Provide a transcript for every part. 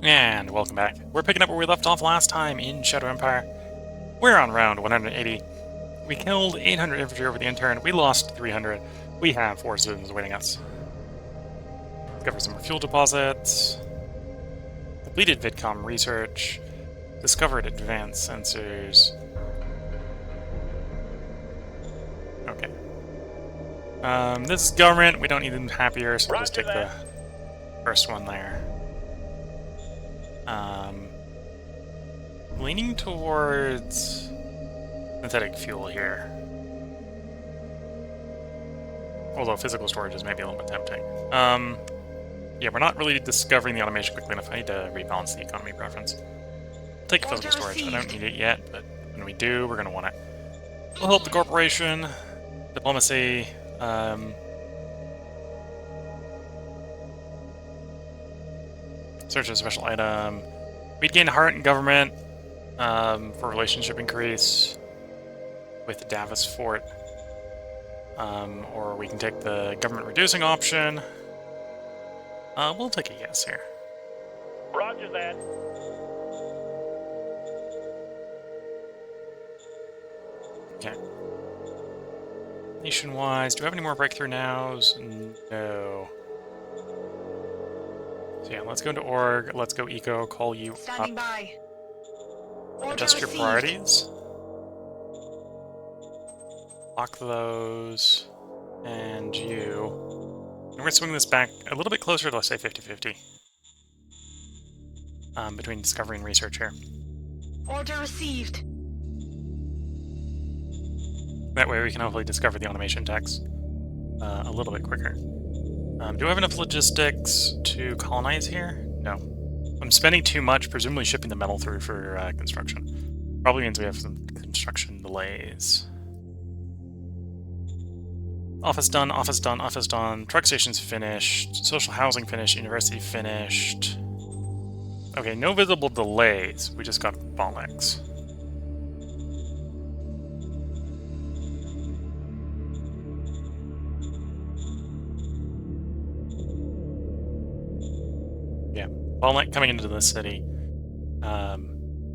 And welcome back. We're picking up where we left off last time in Shadow Empire. We're on round 180. We killed 800 infantry over the intern. We lost 300. We have 4 citizens awaiting us. Discover some more fuel deposits. Completed VidCom research. Discovered advanced sensors. Okay. This is government. We don't need them happier, so we'll just take the first one there. Leaning towards synthetic fuel here. Although physical storage is maybe a little bit tempting. Yeah, we're not really discovering the automation quickly enough. I need to rebalance the economy preference. I'll take physical storage. I don't need it yet, but when we do, we're going to want it. We'll help the corporation. Diplomacy. Search a special item. We'd gain heart in government for relationship increase with the Davis Fort. Or we can take the government reducing option. We'll take a yes here. Roger that. Okay. Nation-wise, do we have any more breakthrough nows? No. So yeah, let's go into org, let's go eco, call you Standing up. by. Adjust your priorities. Lock those. And you. And we're going to swing this back a little bit closer to, let's say, 50-50. Between discovery and research here. Order received. That way we can hopefully discover the automation techs a little bit quicker. Do I have enough logistics to colonize here? No. I'm spending too much, presumably shipping the metal through for construction. Probably means we have some construction delays. Office done, office done, office done. Truck station's finished. Social housing finished. University finished. Okay, no visible delays. We just got bottlenecks. Yeah, bottleneck coming into the city,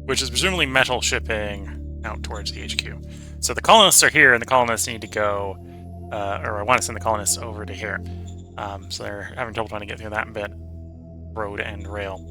which is presumably metal shipping out towards the HQ. So the colonists are here, and the colonists need to go, or I want to send the colonists over to here. So they're having trouble trying to get through that bit, road and rail.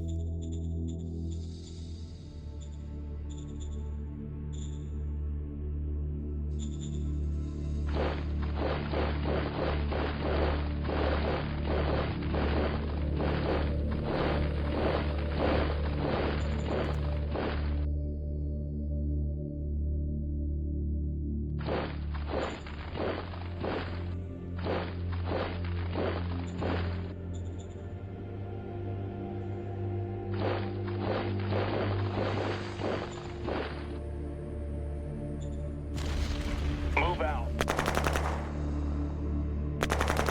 Move out.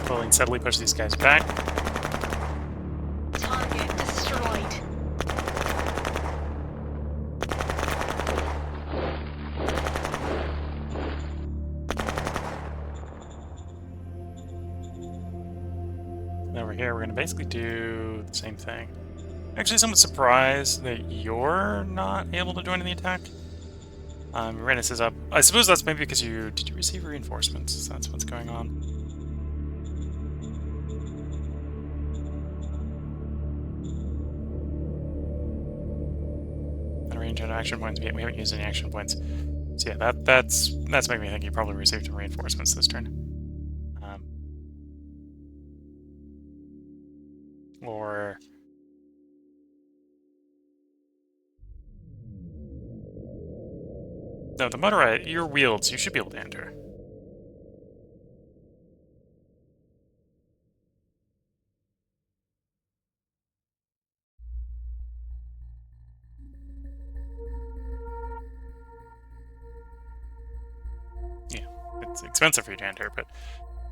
Slowly and steadily push these guys back. Target destroyed. And over here, we're going to basically do the same thing. Actually, somewhat surprised that you're not able to join in the attack. Uranus is up. I suppose that's maybe because did you receive reinforcements? That's what's going on. Range out action points. We haven't used any action points. So yeah, that's making me think you probably received some reinforcements this turn. Or no, the motorized, your wields, you should be able to enter. Yeah, it's expensive for you to enter, but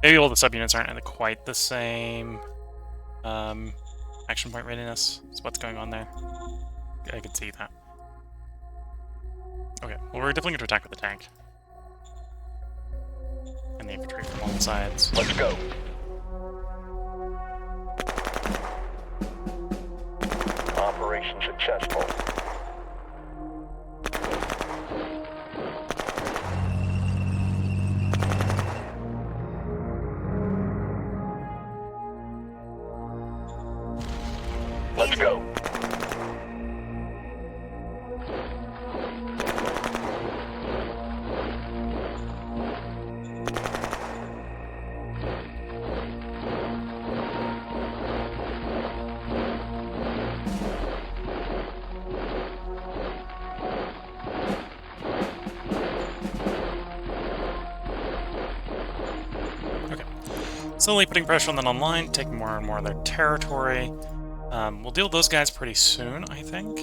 maybe all the subunits aren't quite the same action point readiness. Is what's going on there. I can see that. Okay, well, we're definitely going to attack with the tank. And the infantry from all sides. Let's go. successful. Let's go. Okay. Slowly putting pressure on them online, taking more and more of their territory. We'll deal with those guys pretty soon, I think. We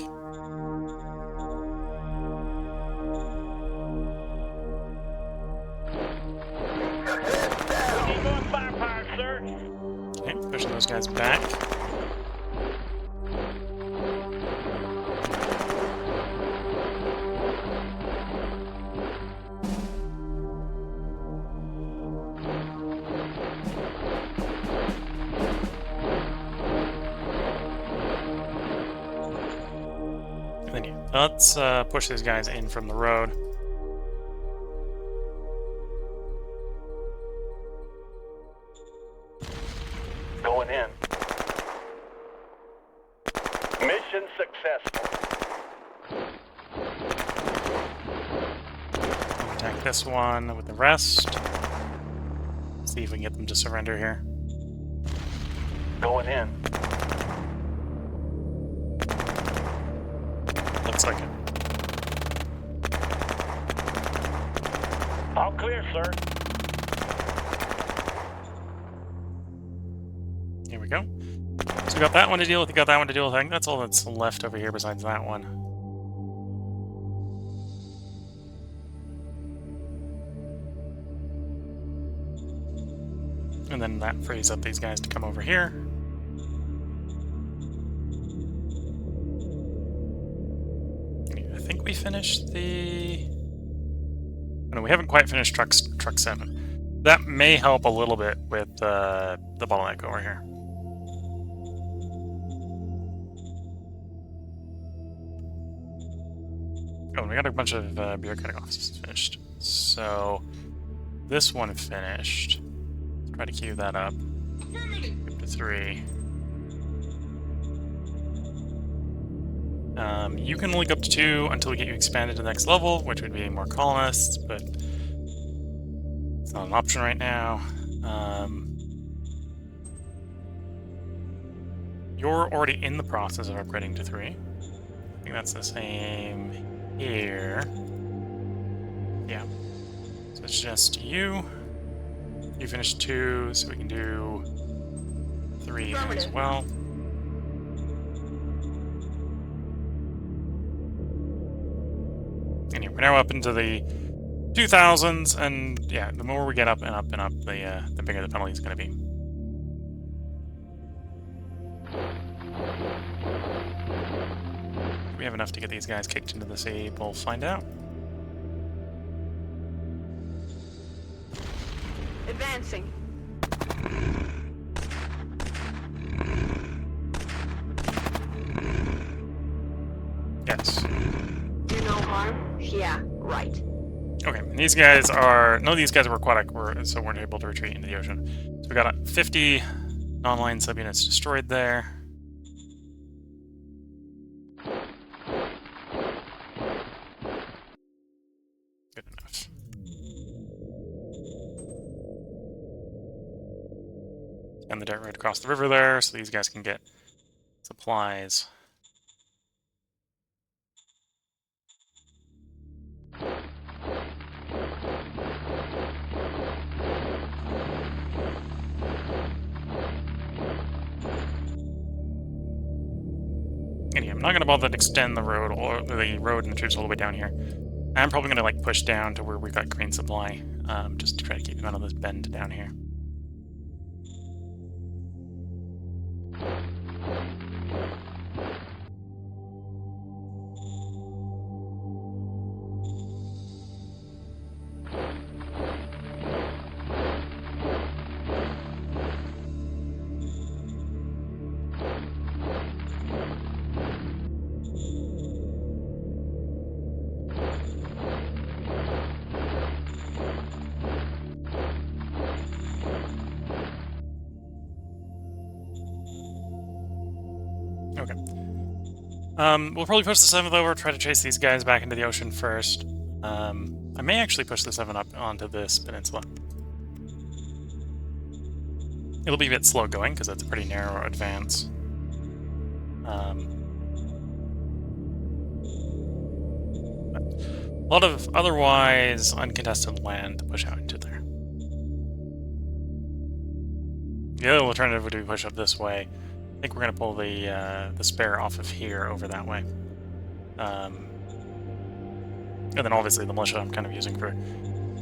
need more firepower, sir. Okay, pushing those guys back. And then, yeah, let's push these guys in from the road. Going in. Mission successful. Attack this one with the rest. See if we can get them to surrender here. Going in. Looks like it. All clear, sir. Here we go. So we got that one to deal with, we got that one to deal with. I think that's all that's left over here besides that one. And then that frees up these guys to come over here. I think we finished the... No, we haven't quite finished truck 7. That may help a little bit with the bottleneck over here. Oh, and we got a bunch of bureaucratic offices finished. So this one finished. Let's try to queue that up. Up to 3. You can only go up to 2 until we get you expanded to the next level, which would be more colonists, but it's not an option right now. You're already in the process of upgrading to 3. I think that's the same here. Yeah. So it's just you. You finished 2, so we can do 3 as well. Anyway, we're now up into the 2000s, and yeah, the more we get up and up and up, the bigger the penalty is going to be. Do we have enough to get these guys kicked into the sea? We'll find out. Advancing. Yes. Do no harm? Yeah, right. Okay, and these guys are... None of these guys were aquatic, so weren't able to retreat into the ocean. So we got 50 non-line subunits destroyed there. Good enough. And the dirt road across the river there, so these guys can get supplies. Anyway, I'm not going to bother to extend the road and the troops all the way down here. I'm probably going to like push down to where we've got green supply, just to try to keep them out of this bend down here. Okay. We'll probably push the 7th over, try to chase these guys back into the ocean first. I may actually push the 7 up onto this peninsula. It'll be a bit slow going, because that's a pretty narrow advance. A lot of otherwise uncontested land to push out into there. The other alternative would be push up this way. I think we're going to pull the spare off of here over that way. And then obviously the militia I'm kind of using for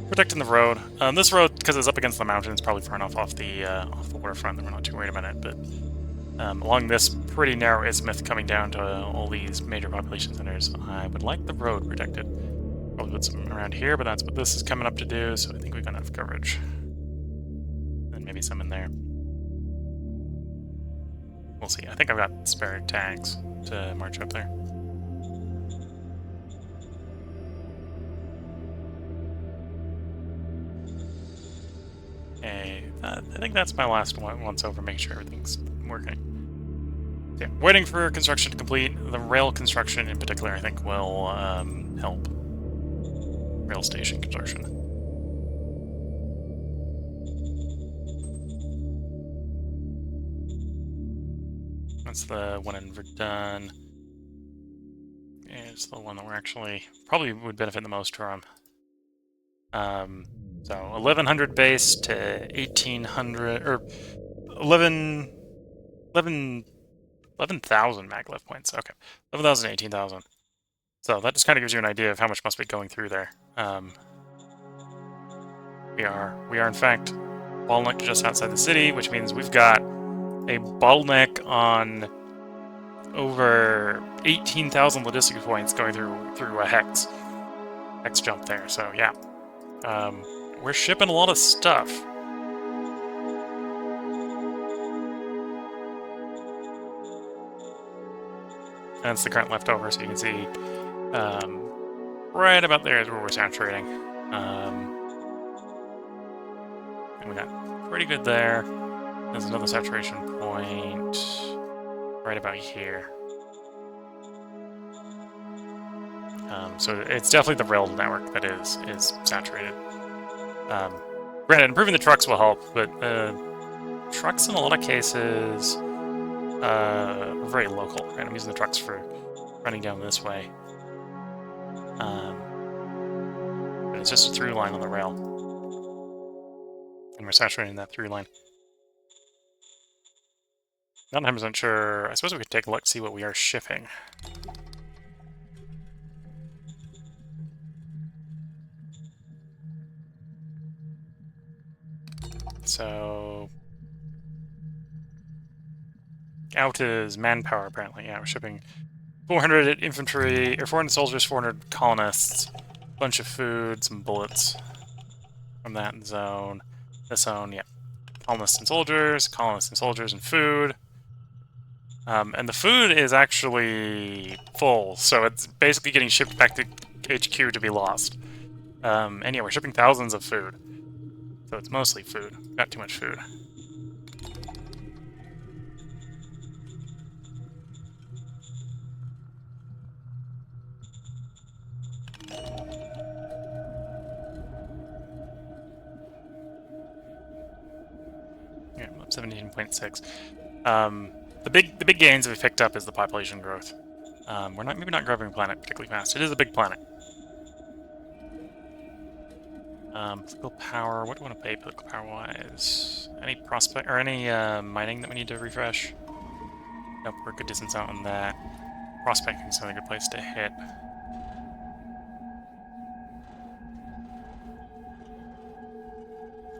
protecting the road. This road, because it's up against the mountain, is probably far enough off the waterfront that we're not too worried about it. But along this pretty narrow isthmus coming down to all these major population centers, I would like the road protected. Probably put some around here, but that's what this is coming up to do, so I think we've got enough coverage. And maybe some in there. We'll see. I think I've got spare tanks to march up there. Okay, I think that's my last one once over, make sure everything's working. So, yeah, waiting for construction to complete. The rail construction in particular, I think, will help. Rail station construction. That's the one in Verdun. It's the one that we're actually probably would benefit the most from. So 1100 base to 1800 or 11,000 maglev points. Okay, 11,000 to 18,000. So that just kind of gives you an idea of how much must be going through there. We are in fact bottlenecked just outside the city, which means we've got a bottleneck on over 18,000 logistic points going through a hex jump there. So yeah, we're shipping a lot of stuff. And it's the current leftover, so you can see right about there is where we're saturating. And we got pretty good there. There's another saturation point right about here. So it's definitely the rail network that is saturated. Granted, improving the trucks will help, but trucks in a lot of cases are very local. Right? I'm using the trucks for running down this way. But it's just a through line on the rail. And we're saturating that through line. Not 100% sure. I suppose we could take a look, see what we are shipping. So out is manpower, apparently. Yeah, we're shipping 400 infantry, or 400 soldiers, 400 colonists, a bunch of food, some bullets from that zone. This zone, yeah. Colonists and soldiers, and food. And the food is actually full, so it's basically getting shipped back to HQ to be lost. And yeah, we're shipping thousands of food. So it's mostly food. Got too much food. Yeah, 17.6. The big gains that we picked up is the population growth. We're maybe not growing the planet particularly fast. It is a big planet. Political power. What do we want to pay political power wise? Any prospect or any mining that we need to refresh? Nope, we're a good distance out on that. Prospecting is another good place to hit.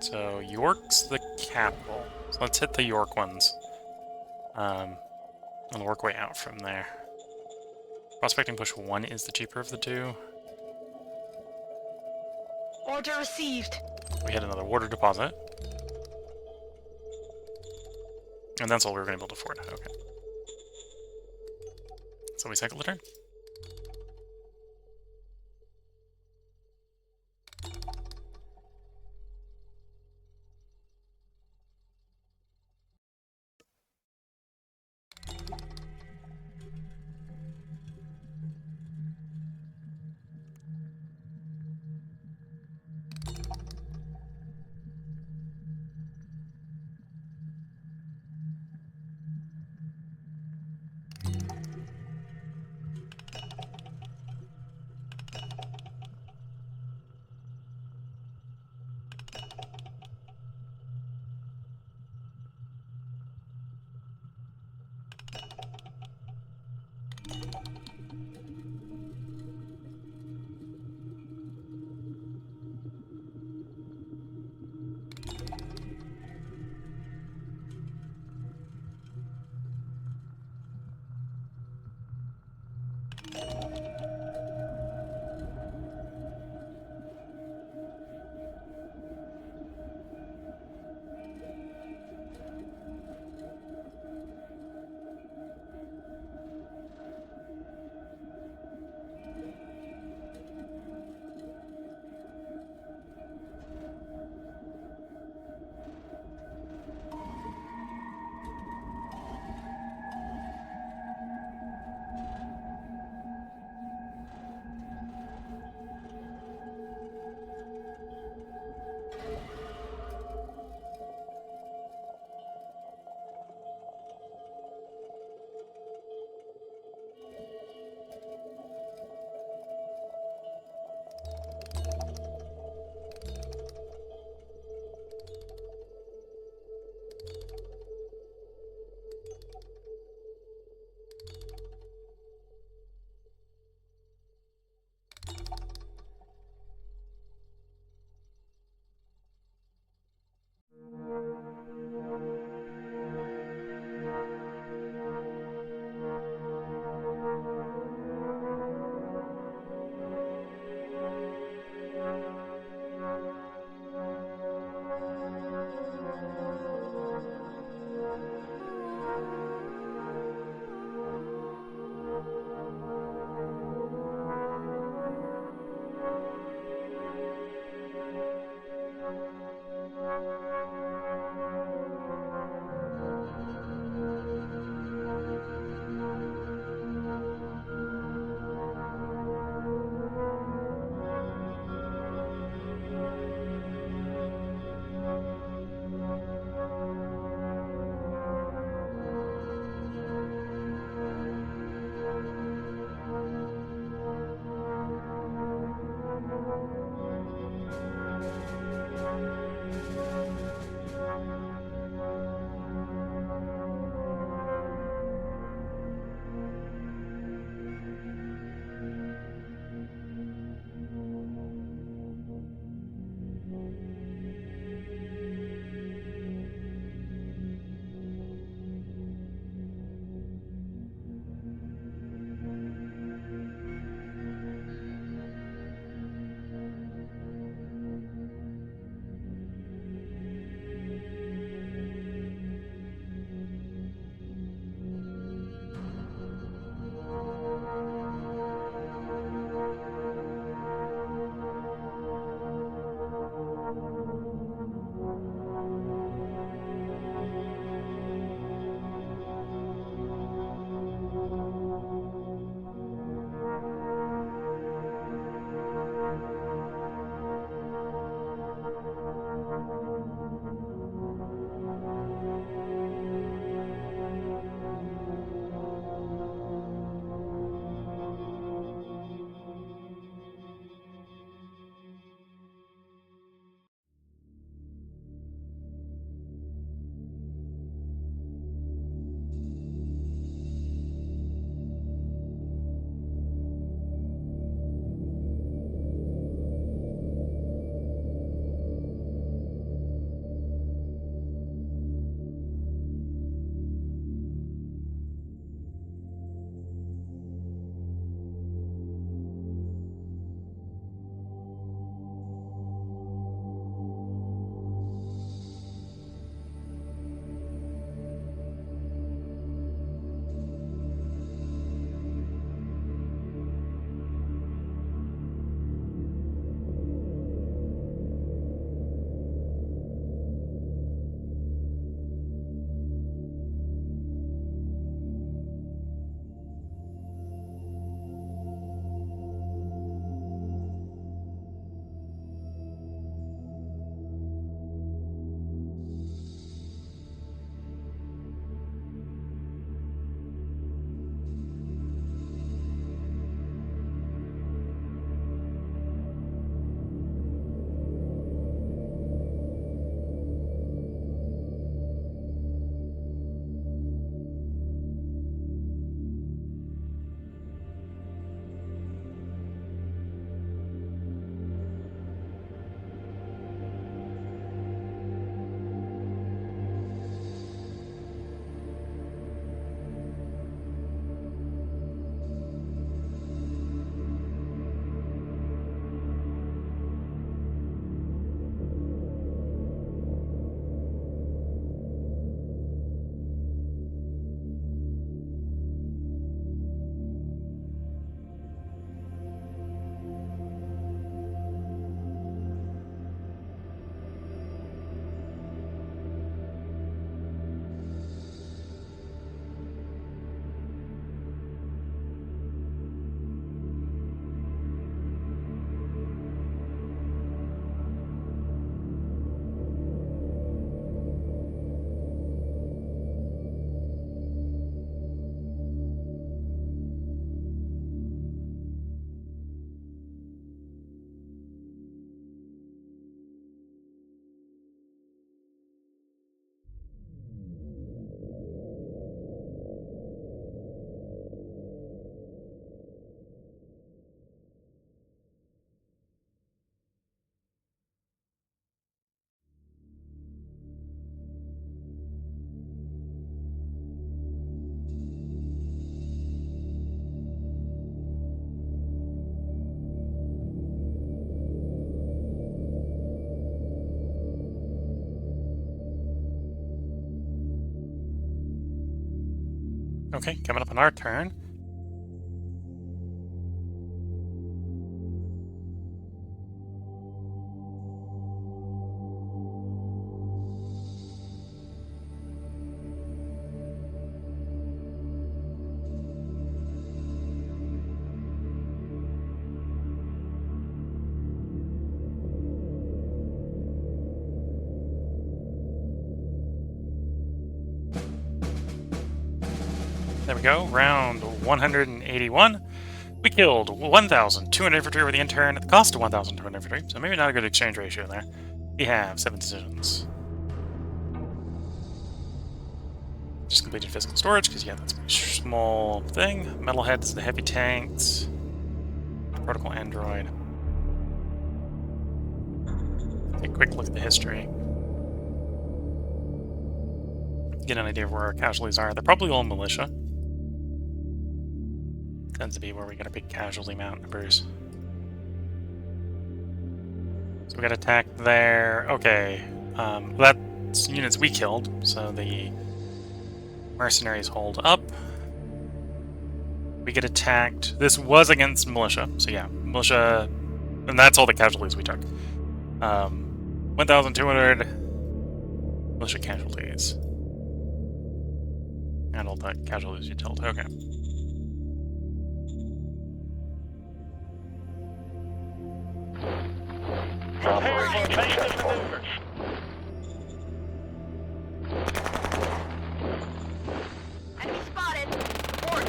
So York's the capital. So let's hit the York ones. And work way out from there. Prospecting push 1 is the cheaper of the two. Order received. We had another water deposit. And that's all we were going to be able to afford. Okay. So we cycle the turn. Okay, coming up on our turn. There we go, round 181. We killed 1,200 infantry over the intern at the cost of 1,200 infantry, so maybe not a good exchange ratio there. We have 7 decisions. Just completed physical storage, because yeah, that's a pretty small thing. Metalheads, the heavy tanks, protocol android. Take a quick look at the history. Get an idea of where our casualties are. They're probably all militia. Tends to be where we get a big casualty amount numbers. So we got attacked there. Okay. That's units we killed, so the mercenaries hold up. We get attacked. This was against militia, so yeah, militia, and that's all the casualties we took. 1,200 militia casualties. And all the casualties you killed. Okay. Operation successful. Enemy spotted. Report.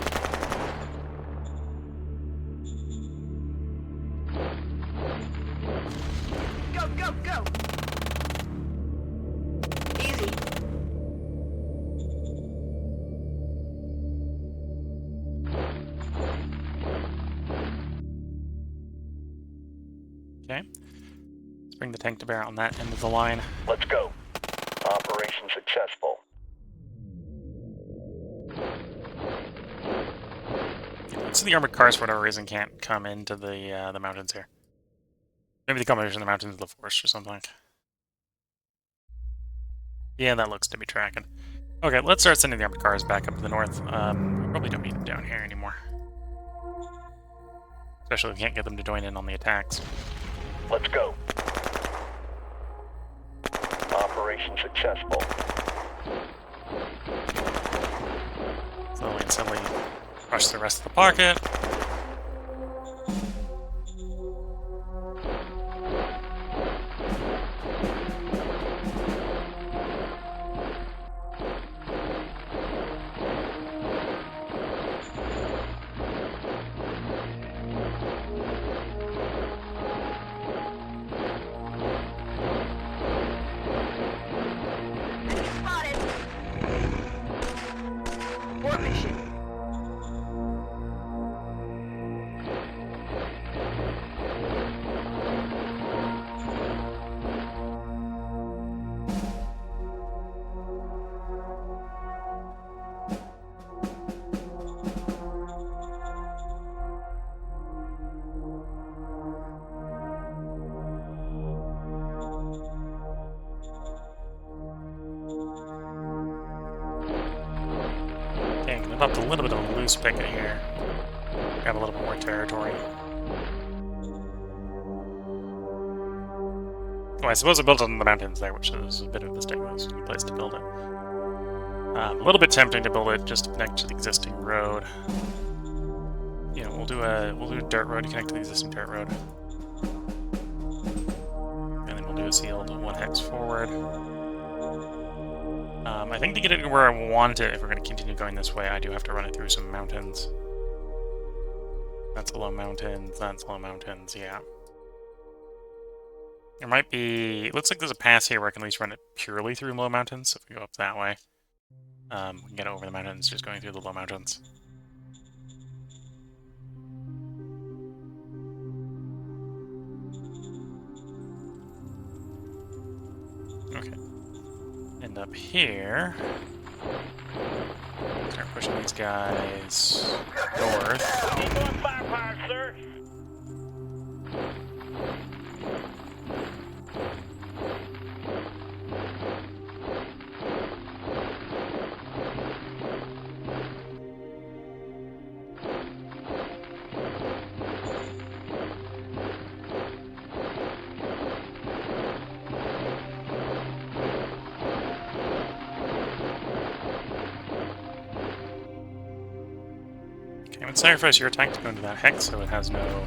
Go, go, go. Easy. Okay. Let's bring the tank to bear on that end of the line. Let's go. Operation successful. So the armored cars, for whatever reason, can't come into the mountains here. Maybe they come in the mountains of the forest or something. Yeah, that looks to be tracking. Okay, let's start sending the armored cars back up to the north. We probably don't need them down here anymore. Especially if we can't get them to join in on the attacks. Let's go. Operation successful. Slowly and steadily rush the rest of the pocket. Spotted. Abort mission. Okay, we've left a little bit of a loose picket here. Grab a little bit more territory. Oh, I suppose I built it in the mountains there, which is a bit of a mistake. That was a good place to build it. A little bit tempting to build it just to connect to the existing road. You know, we'll do a dirt road to connect to the existing dirt road. And then we'll do a sealed 1 hex forward. I think to get it where I want it, if we're going to continue going this way, I do have to run it through some mountains. That's a low mountains, that's low mountains, yeah. There might be... It looks like there's a pass here where I can at least run it purely through low mountains, so if we go up that way. We can get over the mountains just going through the low mountains. Okay. And up here... Start pushing these guys north. Need more firepower, sir. I'm gonna sacrifice your attack to go into that hex so it has no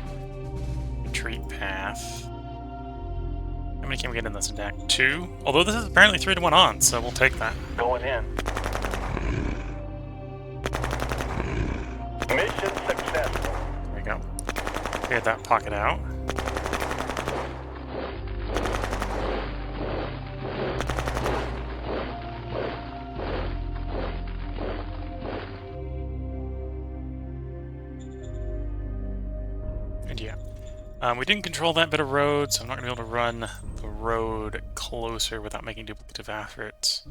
retreat path. How many can we get in this attack? 2? Although this is apparently 3 to 1 on, so we'll take that. Going in. Mission successful. There we go. Cleared that pocket out. And yeah. We didn't control that bit of road, so I'm not going to be able to run the road closer without making duplicative efforts.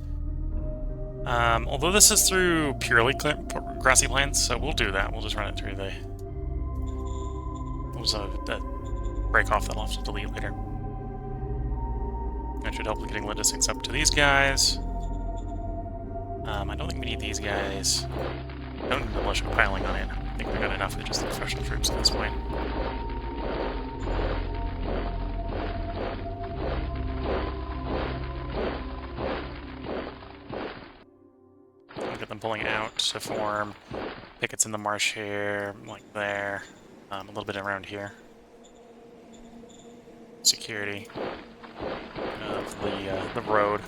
Although this is through purely grassy plains, so we'll do that. We'll just run it through the... There's a break off that I'll have to delete later. That should help with getting logistics up to these guys. I don't think we need these guys. Don't need militia piling on in. I think we've got enough of just the professional troops at this point. Get them pulling out to form pickets in the marsh here, like there, a little bit around here. Security of the road.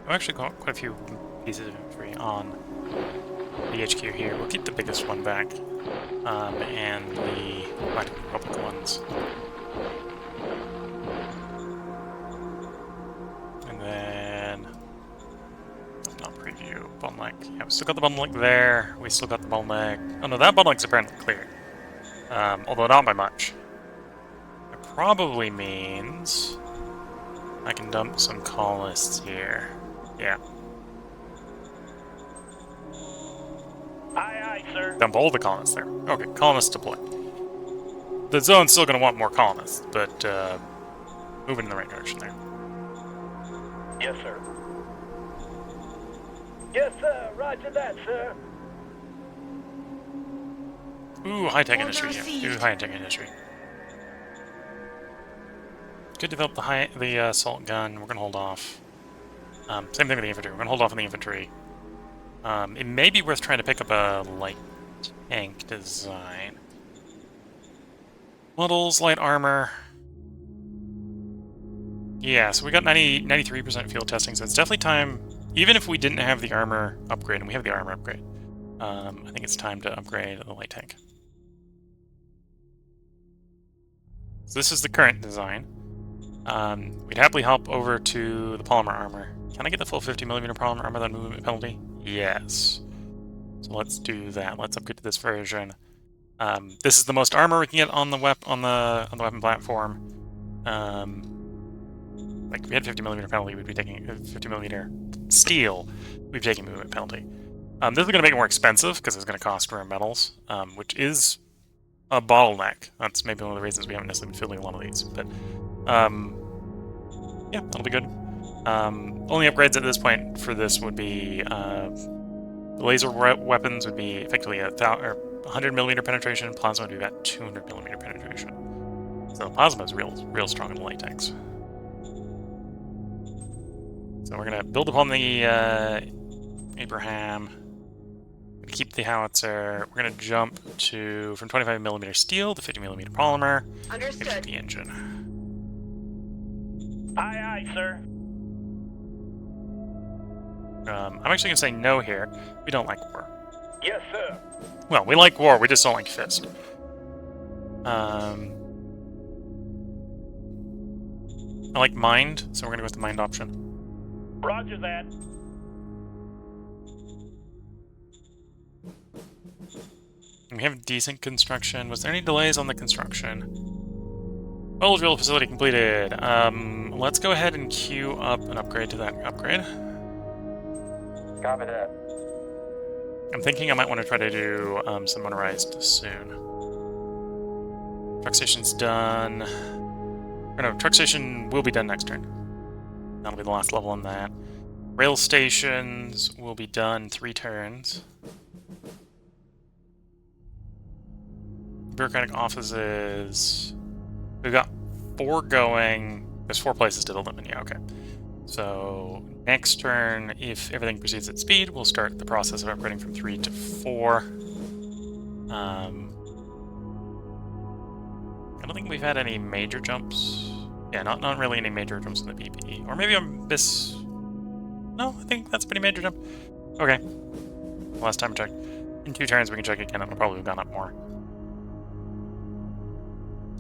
I've actually got quite a few pieces of infantry on the HQ here. We'll keep the biggest one back, and the Black Republic ones. And then... not preview, bottleneck. Yeah, we still got the bottleneck there. We still got the bottleneck... Oh no, that bottleneck's apparently clear. Although not by much. It probably means I can dump some colonists here. Yeah. Aye, aye, sir. Dump all the colonists there. Okay, colonists deployed. The zone's still going to want more colonists, but moving in the right direction there. Yes, sir. Yes, sir. Roger that, sir. Ooh, high-tech industry Order here. Ooh, received. high-tech industry. Could develop the assault gun. We're going to hold off. Same thing with the infantry. We're going to hold off on the infantry. It may be worth trying to pick up a light tank design. Models, light armor. Yeah, so we got 93% field testing, so it's definitely time, even if we didn't have the armor upgrade, and we have the armor upgrade, I think it's time to upgrade the light tank. So this is the current design. We'd happily hop over to the polymer armor. Can I get the full 50mm polymer armor without movement penalty? Yes. So let's do that. Let's upgrade to this version. This is the most armor we can get on the on the weapon platform. Like if we had 50mm penalty, we'd be taking 50mm steel. We'd be taking movement penalty. This is going to make it more expensive because it's going to cost rare metals, which is a bottleneck. That's maybe one of the reasons we haven't necessarily been filling a lot of these. But yeah, that'll be good. Only upgrades at this point for this would be the laser weapons would be effectively 100mm penetration. Plasma would be about 200mm penetration. So plasma is real strong in the light tanks. So we're gonna build upon the Abraham. Keep the howitzer. We're gonna jump to from 25mm steel to 50mm polymer. Understood. The engine. Aye, aye, sir. I'm actually gonna say no here. We don't like war. Yes, sir. Well, we like war. We just don't like fist. I like mind, so we're gonna go with the mind option. Roger that. We have decent construction. Was there any delays on the construction? Oil drill facility completed. Let's go ahead and queue up an upgrade to that upgrade. Copy that. I'm thinking I might want to try to do some motorized soon. Truck station's done. Or no, truck station will be done next turn. That'll be the last level on that. Rail stations will be done 3 turns. Bureaucratic offices. We've got 4 going. There's 4 places to build them in. Yeah, okay. So next turn, if everything proceeds at speed, we'll start the process of upgrading from 3 to 4. I don't think we've had any major jumps. Yeah, not really any major jumps in the PPE. Or maybe I'm this... No, I think that's a pretty major jump. Okay. Last time I checked. In 2 turns we can check again, it'll probably have gone up more.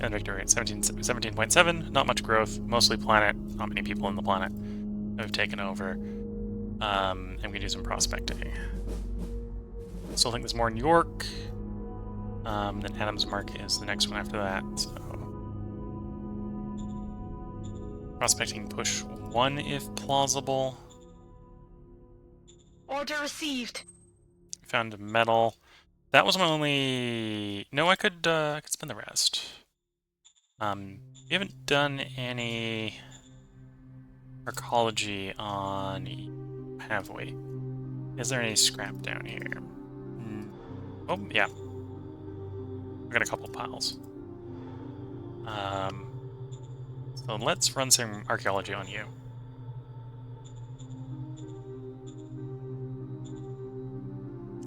And victory rate 17.7, not much growth, mostly planet, not many people in the planet have taken over. And we can do some prospecting. Still think there's more in York. Then Adams Mark is the next one after that, so... Prospecting push 1 if plausible. Order received. Found a metal. That was my only... No, I could spend the rest. We haven't done any archaeology on... Have we? Is there any scrap down here? Oh, yeah. We've got a couple piles. So let's run some archaeology on you.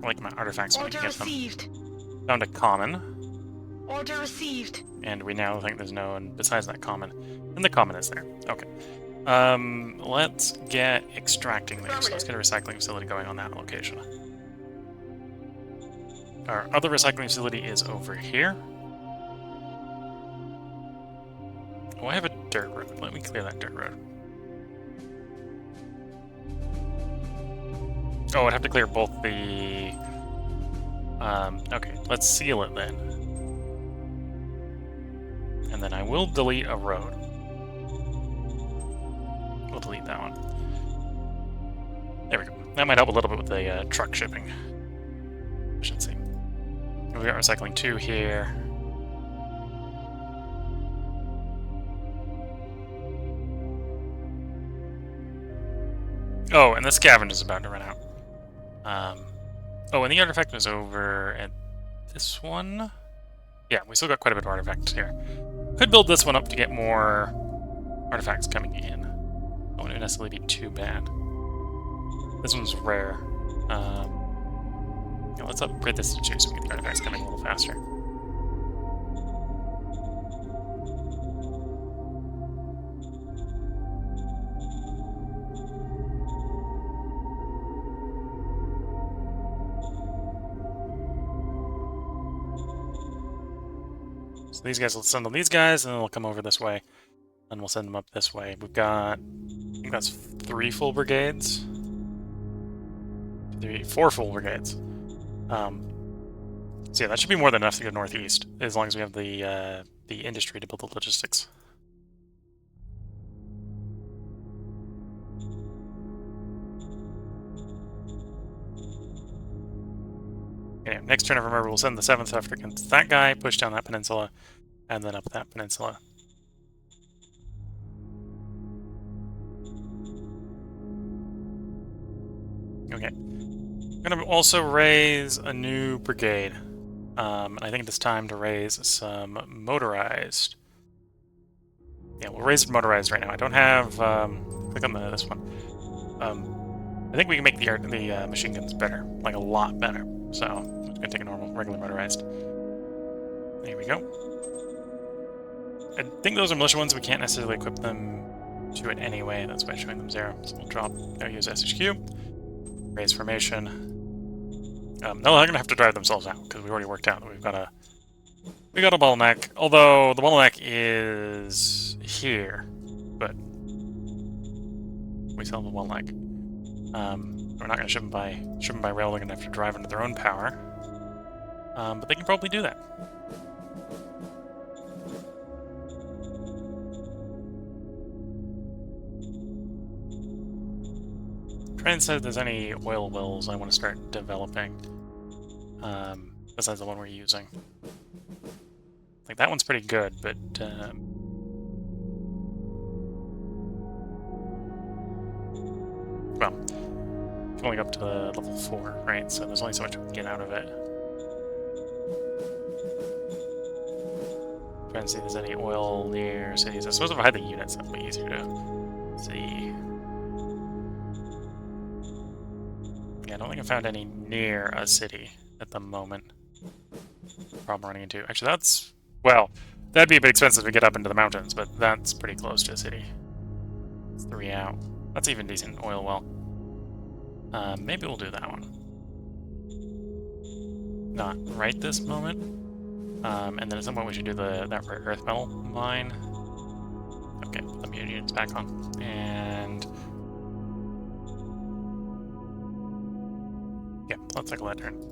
I like my artifacts when we Order can get them. received. Found a common. Order received. And we now think there's no one besides that common. And the common is there. Okay. Let's get extracting these. So let's get a recycling facility going on that location. Our other recycling facility is over here. Oh, I have a dirt road. Let me clear that dirt road. Oh, I'd have to clear both the... okay, let's seal it then. And then I will delete a road. We'll delete that one. There we go. That might help a little bit with the truck shipping efficiency. We got recycling 2 here. Oh, and the scavenge is about to run out. Oh, and the artifact was over at this one. Yeah, we still got quite a bit of artifacts here. Could build this one up to get more artifacts coming in. That wouldn't necessarily be too bad. This one's rare. Yeah, let's upgrade this to 2 so we get the artifacts coming a little faster. So these guys will send them these guys, and then they'll come over this way. And we'll send them up this way. We've got... I think that's 3 full brigades. 4 full brigades. So yeah, that should be more than enough to go northeast, as long as we have the industry to build the logistics. Okay, next turn, if I remember, we'll send the 7th after against that guy, push down that peninsula, and then up that peninsula. Okay. I'm going to also raise a new brigade. I think it's time to raise some motorized. Yeah, we'll raise motorized right now. I don't have... click on this one. I think we can make the machine guns better. Like, a lot better. So, I'm just going to take a normal, regular motorized. There we go. I think those are militia ones. We can't necessarily equip them to it anyway. That's why I'm showing them 0. So we'll drop... Now use SHQ. Raise formation. No, they're going to have to drive themselves out, because we already worked out that we've got a bottleneck. Although, the bottleneck is here. but we still have a well leg. We're not going to ship them by rail. They're going to have to drive under their own power. But they can probably do that. Trying to see if there's any oil wells I want to start developing. Besides the one we're using. Like, that one's pretty good, but... well, it's only up to level 4, right? So there's only so much we can get out of it. Trying to see if there's any oil near cities. I suppose if I had the units, that'd be easier to see. Yeah, I don't think I found any near a city at the moment. Problem running into. Actually, that's... well, that'd be a bit expensive to get up into the mountains, but that's pretty close to a city. It's 3 out. That's even decent oil well. Maybe we'll do that one. Not right this moment. And then at some point we should do that rare earth metal mine. Okay, put the units back on. And... yeah, let's cycle that turn.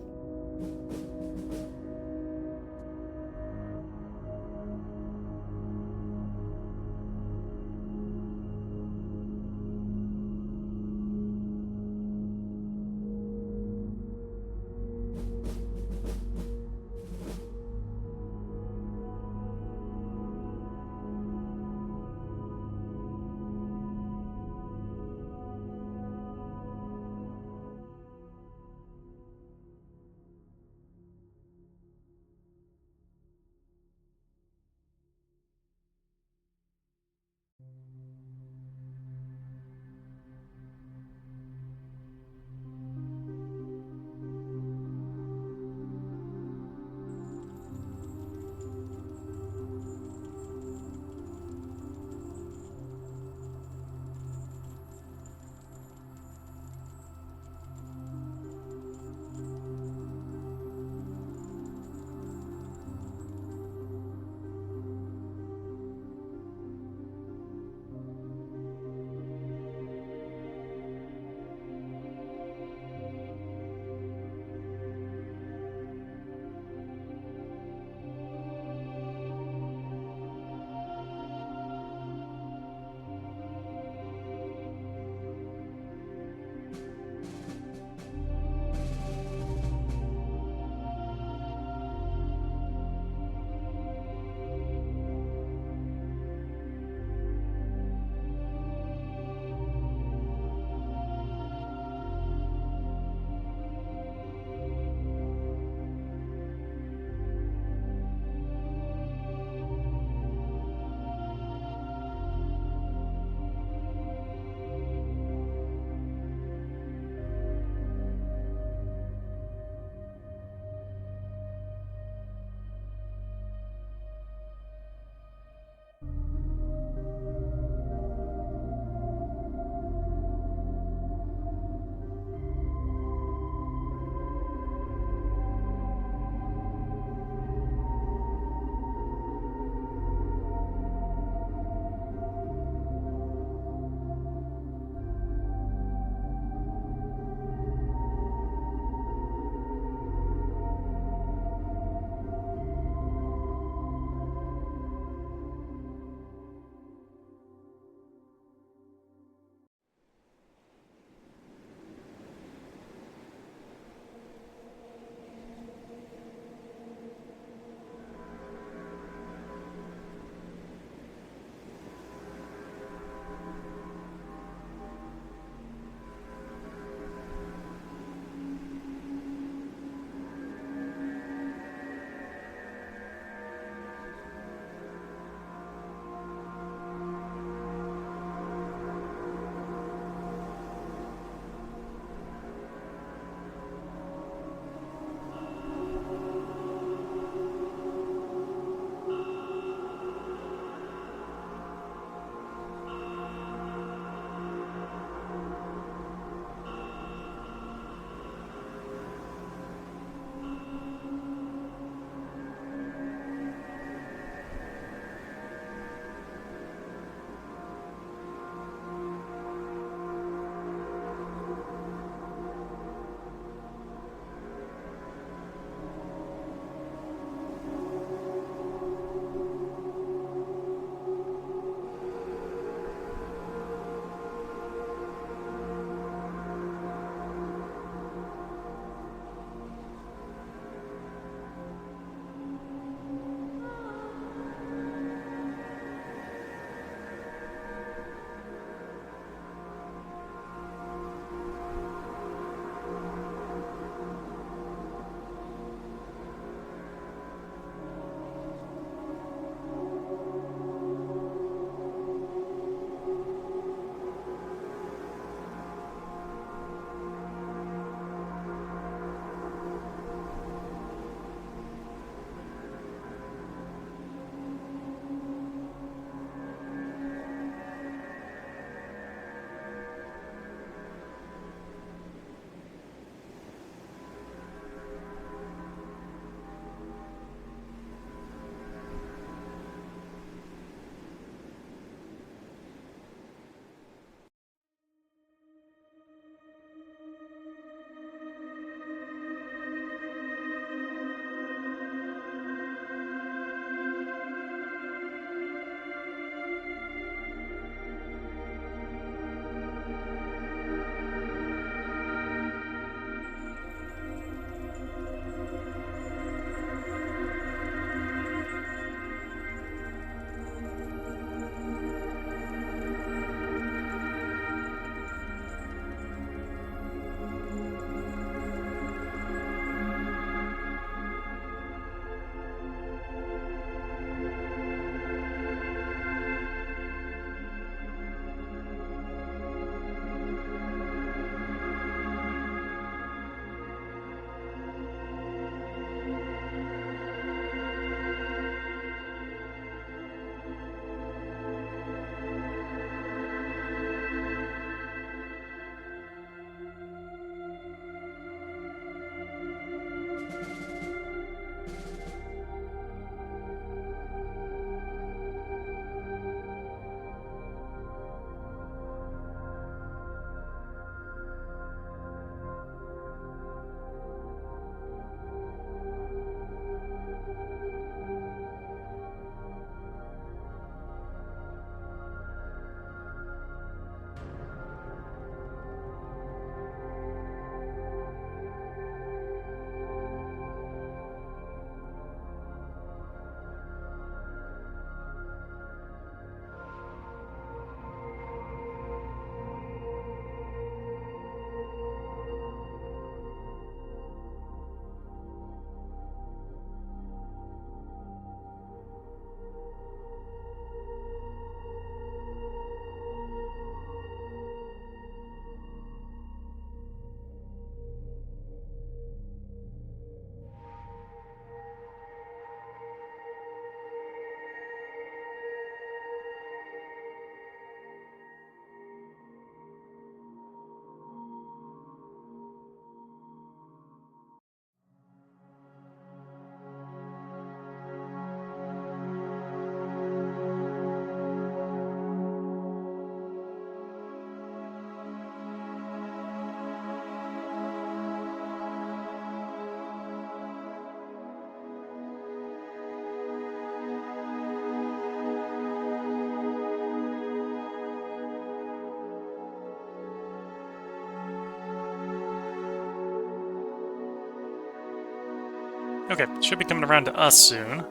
Okay, should be coming around to us soon.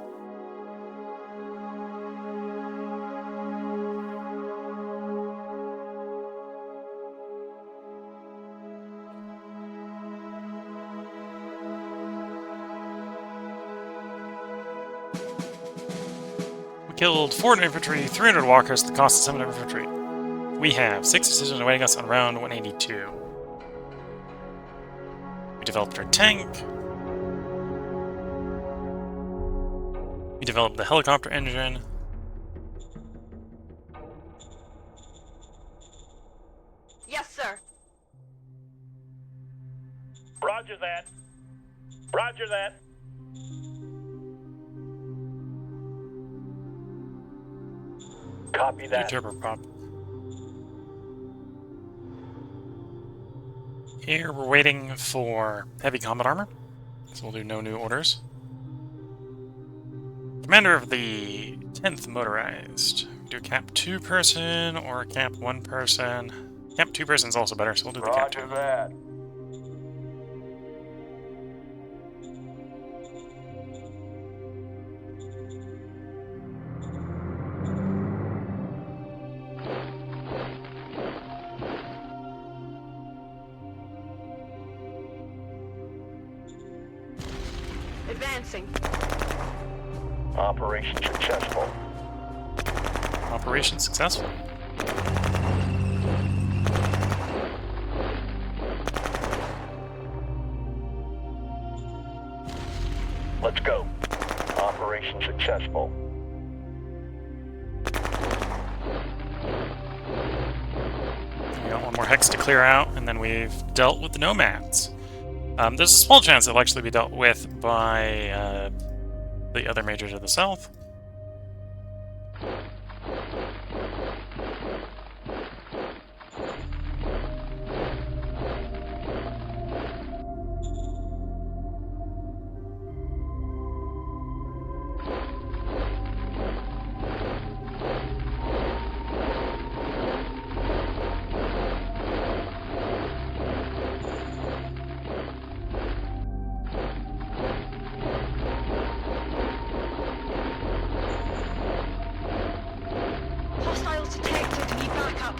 We killed 400 infantry, 300 walkers at the cost of 700 infantry. We have 6 decisions awaiting us on round 182. We developed our tank. We developed the helicopter engine. Yes, sir. Roger that. Roger that. Copy New that. turboprop. Here we're waiting for heavy combat armor, so we'll do no new orders. Commander of the 10th Motorized. Do a Cap 2 person or a Cap 1 person. Cap 2 person is also better, so we'll do the Cap 2. Roger that. Advancing. Operation successful. Operation successful. Let's go. Operation successful. We got one more hex to clear out, and then we've dealt with the nomads. There's a small chance it'll actually be dealt with by the other major to the south. Hostiles detected. Need backup.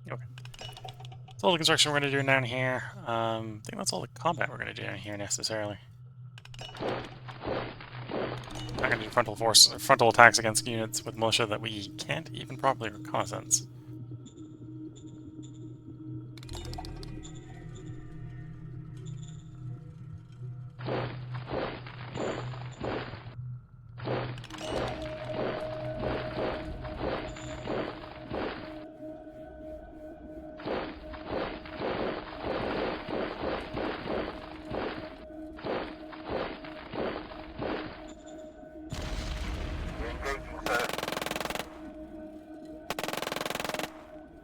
Okay. That's all the construction we're going to do down here. I think that's all the combat we're going to do down here necessarily. Not going to do frontal attacks against units with militia that we can't even properly reconnaissance.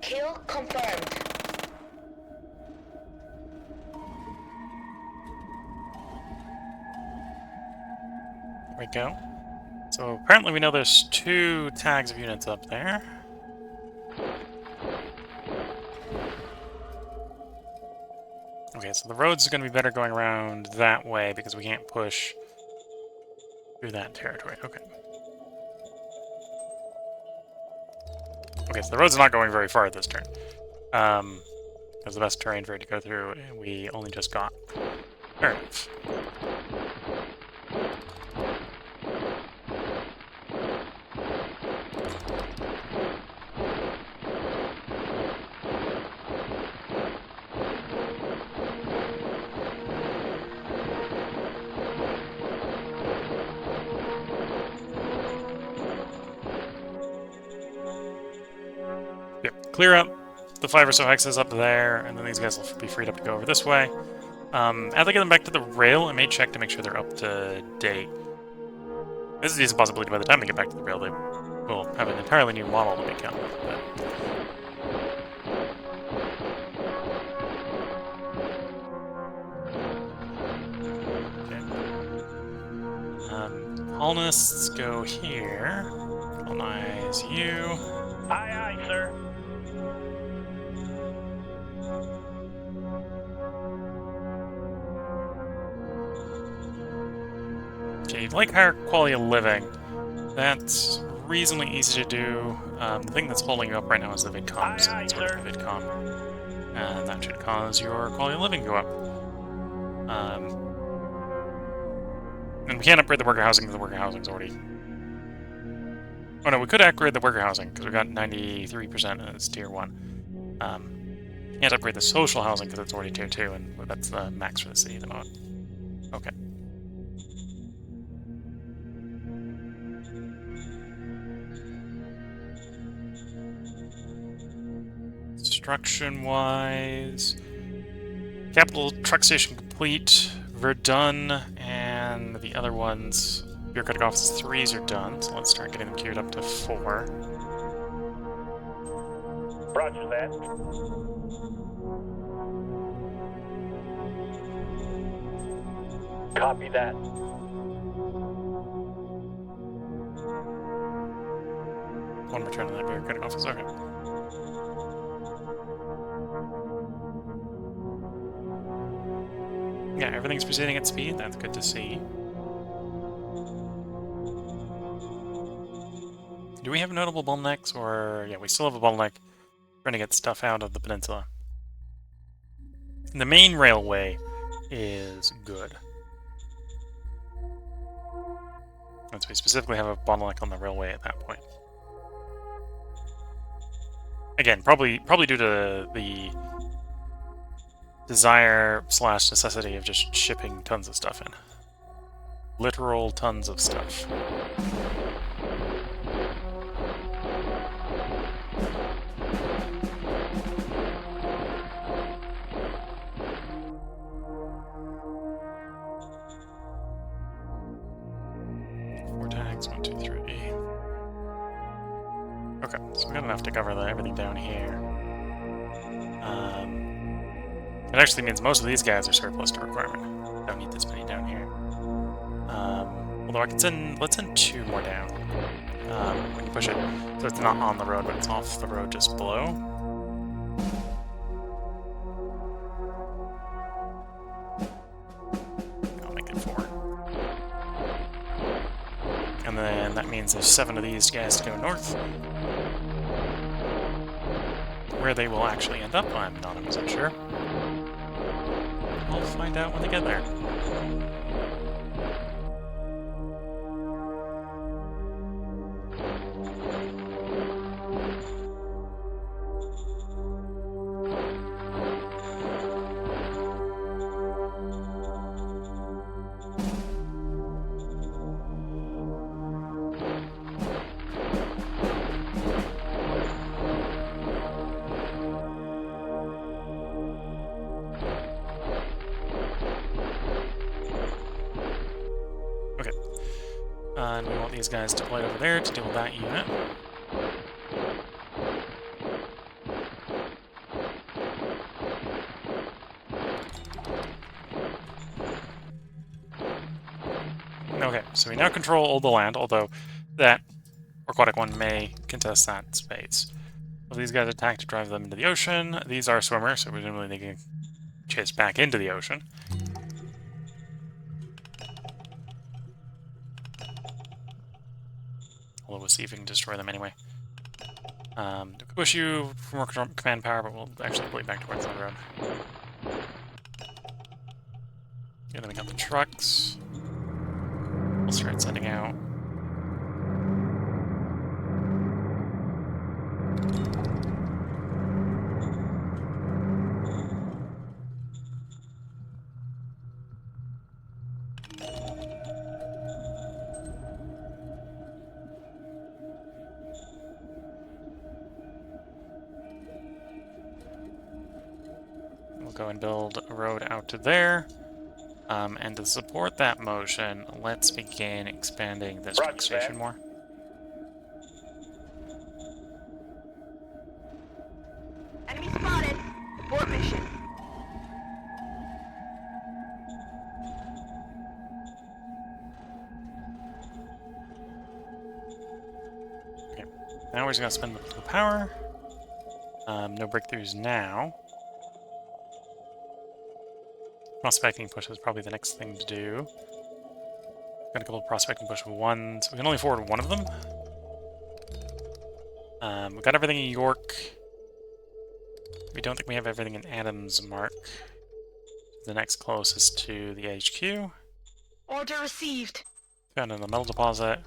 Kill confirmed. There we go. So apparently we know there's 2 tags of units up there. Okay, so the roads are going to be better going around that way because we can't push through that territory. Okay. Okay, so the road's not going very far this turn. Because the best terrain for it to go through, we only just got. Fair enough. Yep, clear up the 5 or so hexes up there, and then these guys will be freed up to go over this way. As I get them back to the rail, I may check to make sure they're up to date. This is a decent possibility by the time they get back to the rail, they will have an entirely new model to become. Colonists go here. Colonize you. Aye, aye, sir. Okay, you'd like higher quality of living. That's reasonably easy to do. The thing that's holding you up right now is the VidCom, so let's order the VidCom. And that should cause your quality of living to go up. And we can't upgrade the worker housing because the worker housing's already... Oh no, we could upgrade the worker housing because we got 93% and it's tier 1. Can't upgrade the social housing because it's already tier 2, and that's the max for the city at the moment. Okay. Construction-wise... Capital truck station complete, Verdun, and the other ones... Bureaucratic office 3s are done, so let's start getting them queued up to 4. Roger that. Copy that. One return to that bureaucratic office, okay. Yeah, everything's proceeding at speed, that's good to see. Do we have notable bottlenecks, or... Yeah, we still have a bottleneck trying to get stuff out of the peninsula. The main railway is good. And so we specifically have a bottleneck on the railway at that point. Again, probably due to the desire / necessity of just shipping tons of stuff in. Literal tons of stuff. One, two, three. Okay, so we got enough to cover everything down here. It actually means most of these guys are surplus to requirement. Don't need this many down here. Although I can send, let's send 2 more down. We can push it so it's not on the road, but it's off the road just below. I'll make it 4. And then that means there's 7 of these guys to go north. Where they will actually end up, I'm not 100% sure. We'll find out when they get there. And we want these guys deployed over there to deal with that unit. Okay, so we now control all the land, although that aquatic one may contest that space. So these guys attack to drive them into the ocean. These are swimmers, so presumably they can chase back into the ocean. Although we'll see if we can destroy them anyway. Push you for more command power, but we'll actually pull you back towards the road. Yeah, then we got the trucks. We'll start sending out. We'll go and build a road out to there. And to support that motion, let's begin expanding this Roger truck station that. more. Enemy spotted. Abort mission. Okay, now we're just gonna spend the power. No breakthroughs now. Prospecting push is probably the next thing to do. Got a couple of prospecting push ones. We can only forward one of them. We got everything in York. We don't think we have everything in Adams Mark. The next closest to the HQ. Order received. Found in the metal deposit.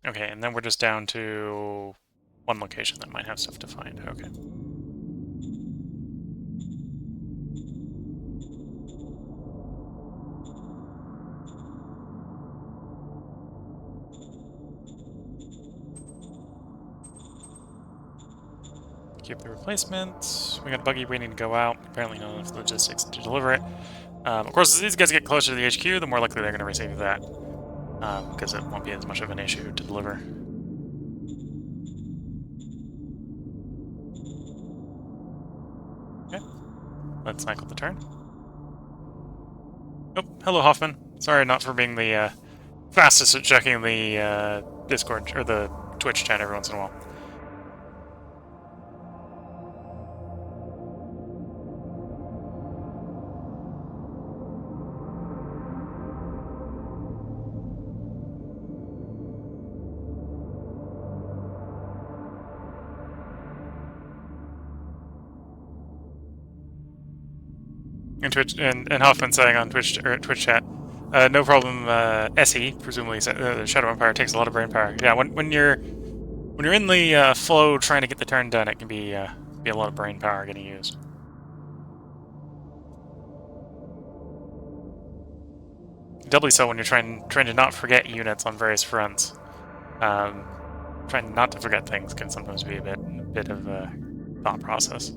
Okay, and then we're just down to one location that might have stuff to find. Okay. Keep the replacement. We got a buggy waiting to go out. Apparently not enough logistics to deliver it. Of course, as these guys get closer to the HQ, the more likely they're going to receive that. Because it won't be as much of an issue to deliver. Okay. Let's cycle the turn. Oh, hello, Hoffman. Sorry not for being the fastest at checking the Discord, or the Twitch chat every once in a while. And Twitch and Hoffman saying on Twitch chat, no problem. SE presumably Shadow Empire takes a lot of brain power. Yeah, when you're in the flow trying to get the turn done, it can be a lot of brain power getting used. Doubly so when you're trying to not forget units on various fronts. Trying not to forget things can sometimes be a bit of a thought process.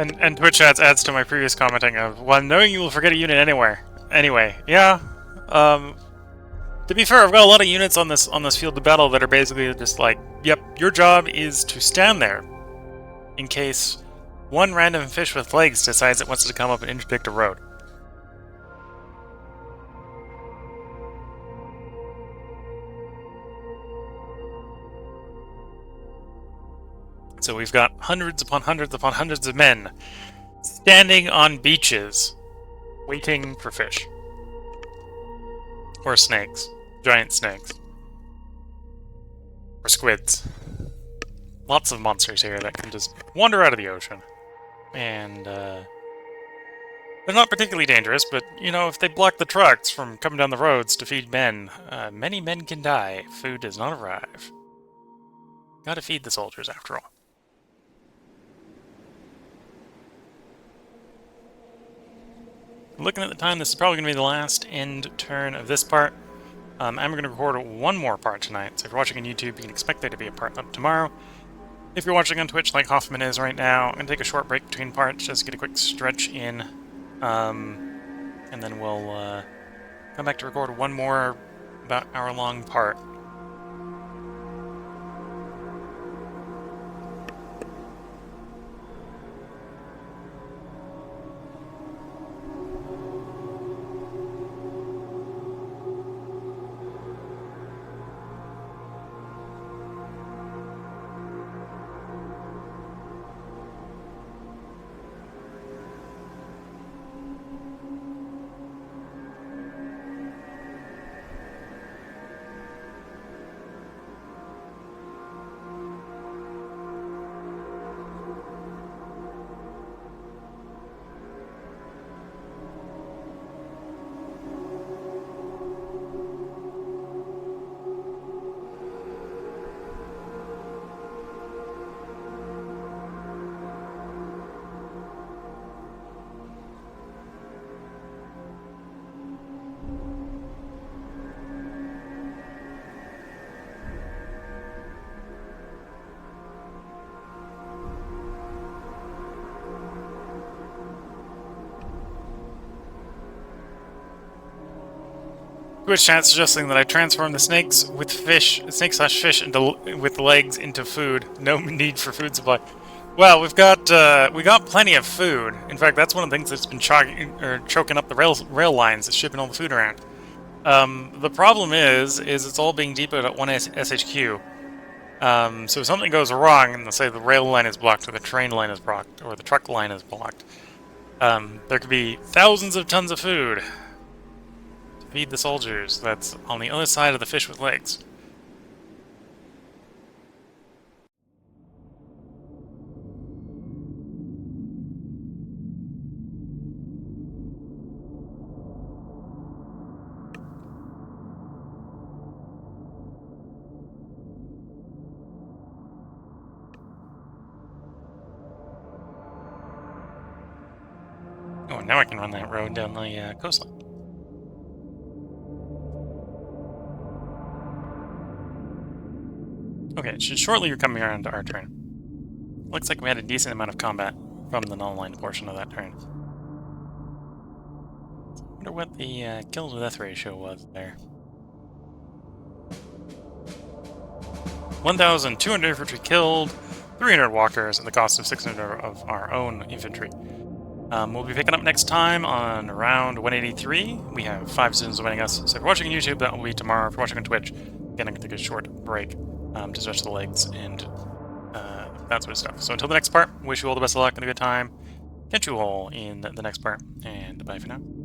And Twitch adds to my previous commenting of, well, knowing you will forget a unit anywhere. Anyway, yeah. To be fair, I've got a lot of units on this field of battle that are basically just like, yep, your job is to stand there in case one random fish with legs decides it wants to come up and interdict a road. So we've got hundreds upon hundreds upon hundreds of men standing on beaches waiting for fish. Or snakes. Giant snakes. Or squids. Lots of monsters here that can just wander out of the ocean. And, they're not particularly dangerous, but, you know, if they block the trucks from coming down the roads to feed men, many men can die if food does not arrive. Gotta feed the soldiers, after all. Looking at the time, this is probably going to be the last end turn of this part. I'm going to record one more part tonight, so if you're watching on YouTube, you can expect there to be a part up tomorrow. If you're watching on Twitch like Hoffman is right now, I'm going to take a short break between parts, just get a quick stretch in, and then we'll come back to record one more about hour-long part. Twitch chat suggesting that I transform the snakes with fish, snake/fish with legs into food. No need for food supply. Well, we got plenty of food. In fact, that's one of the things that's been choking up the rail lines that's shipping all the food around. The problem is it's all being depoted at one SHQ. So if something goes wrong, and let's say the rail line is blocked, or the train line is blocked, or the truck line is blocked, there could be thousands of tons of food. Feed the soldiers. That's on the other side of the fish with legs. Oh, now I can run that road down the coastline. Okay, shortly you're coming around to our turn. Looks like we had a decent amount of combat from the non-aligned portion of that turn. I wonder what the kill to death ratio was there. 1,200 infantry killed, 300 walkers, and the cost of 600 of our own infantry. We'll be picking up next time on round 183. We have 5 students winning us. So if you're watching on YouTube, that will be tomorrow. If you're watching on Twitch, again, I'm going to take a short break to stretch the legs and that sort of stuff. So until the next part, wish you all the best of luck and a good time. Catch you all in the next part, and bye for now.